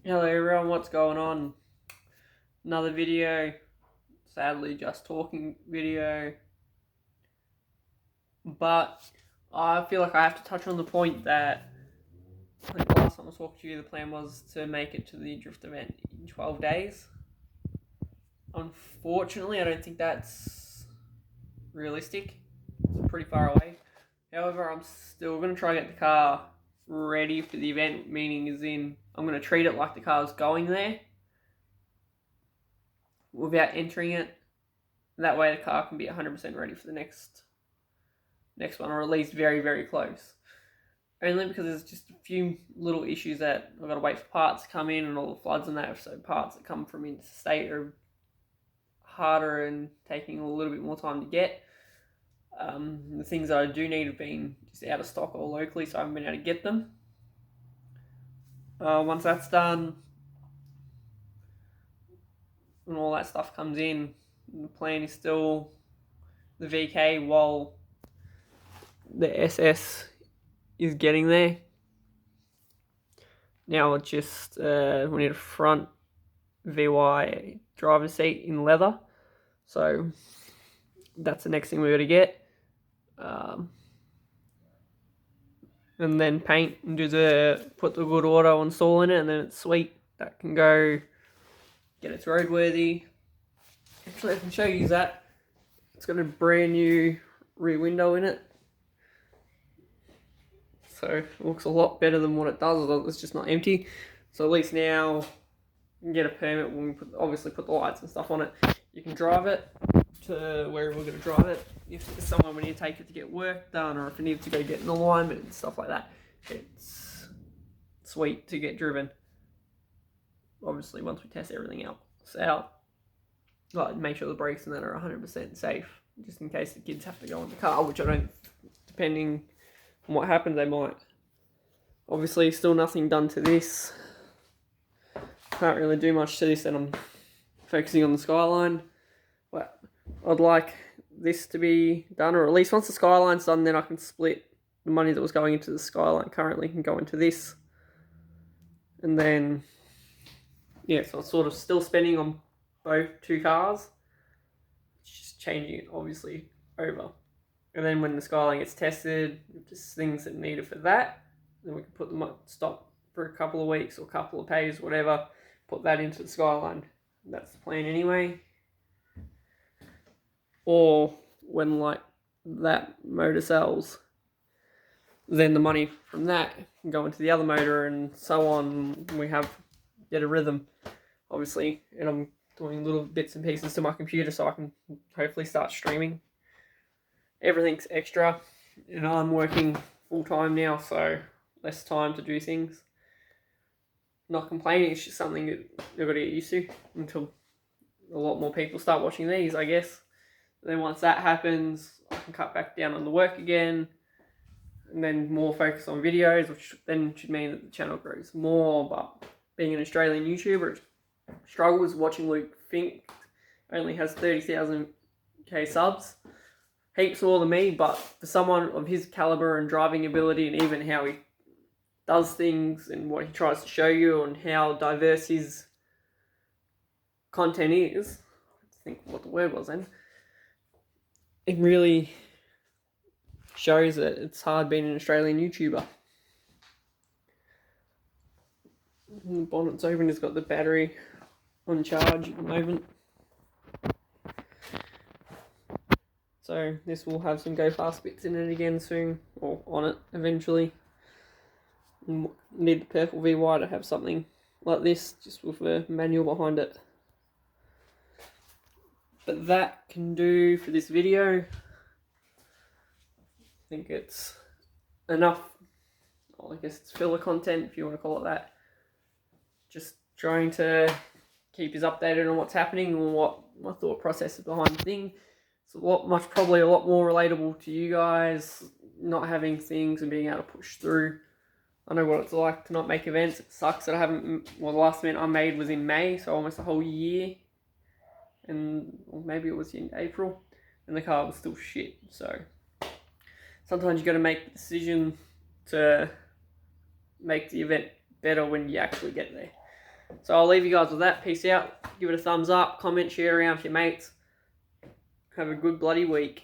Hello everyone, what's going on? Another video, sadly just talking video, but I feel like I have to touch on the point that I think last time I talked to you, the plan was to make it to the drift event in 12 days. Unfortunately, I don't think that's realistic. It's pretty far away. However, I'm still going to try to get the car ready for the event, meaning I'm going to treat it like the car's going there without entering it. That way the car can be 100% ready for the next one, or at least very, very close. Only because there's just a few little issues that I've got to wait for parts to come in and all the floods and that, so parts that come from interstate are harder and taking a little bit more time to get. The things that I do need have been just out of stock or locally, so I haven't been able to get them. Once that's done and all that stuff comes in, the plan is still the VK while the SS is getting there. Now it's just we need a front VY driver's seat in leather, so that's the next thing we're going to get. And then paint and put the good auto install in it, and then it's sweet. That can go get its roadworthy. Actually, I can show you that. It's got a brand new rear window in it, so it looks a lot better than what it does. It's just not empty. So at least now you can get a permit when we obviously put the lights and stuff on it. You can drive it to wherever we're going to drive it. If there's someone we need to take it to get work done, or if it needs to go get an alignment and stuff like that, it's sweet to get driven. Obviously, once we test everything else out, like make sure the brakes and that are 100% safe, just in case the kids have to go in the car, which I don't, depending on what happens, they might. Obviously, still nothing done to this. Can't really do much to this, and I'm focusing on the Skyline. But I'd like this to be done, or at least once the Skyline's done, then I can split the money that was going into the Skyline currently can go into this. And then, yeah, so I'm sort of still spending on both two cars, just changing it obviously over. And then when the Skyline gets tested, just things that are needed for that, then we can put them up, stop for a couple of weeks or a couple of days, whatever, put that into the Skyline. That's the plan anyway. Or when like that motor sells, then the money from that can go into the other motor and so on. We get a rhythm, obviously, and I'm doing little bits and pieces to my computer so I can hopefully start streaming. Everything's extra, and I'm working full time now, so less time to do things. Not complaining, it's just something that you've got to get used to until a lot more people start watching these, I guess. Then once that happens, I can cut back down on the work again, and then more focus on videos, which then should mean that the channel grows more. But being an Australian YouTuber, it struggles. Watching Luke Fink only has 30,000 subs, heaps more than me, but for someone of his caliber and driving ability, and even how he does things and what he tries to show you and how diverse his content is, I think what the word was then, it really shows that it's hard being an Australian YouTuber. The bonnet's open, it's got the battery on charge at the moment. So this will have some go fast bits in it again soon, or on it eventually. And need the purple VY to have something like this, just with a manual behind it. But that can do for this video. I think it's enough. Well, I guess it's filler content, if you want to call it that. Just trying to keep us updated on what's happening and what my thought process is behind the thing. It's probably a lot more relatable to you guys, not having things and being able to push through. I know what it's like to not make events. It sucks that I haven't. Well, the last event I made was in May, so almost a whole year, or maybe it was in April, and the car was still shit. So sometimes you got to make the decision to make the event better when you actually get there. So I'll leave you guys with that. Peace out. Give it a thumbs up, comment, share around with your mates. Have a good bloody week.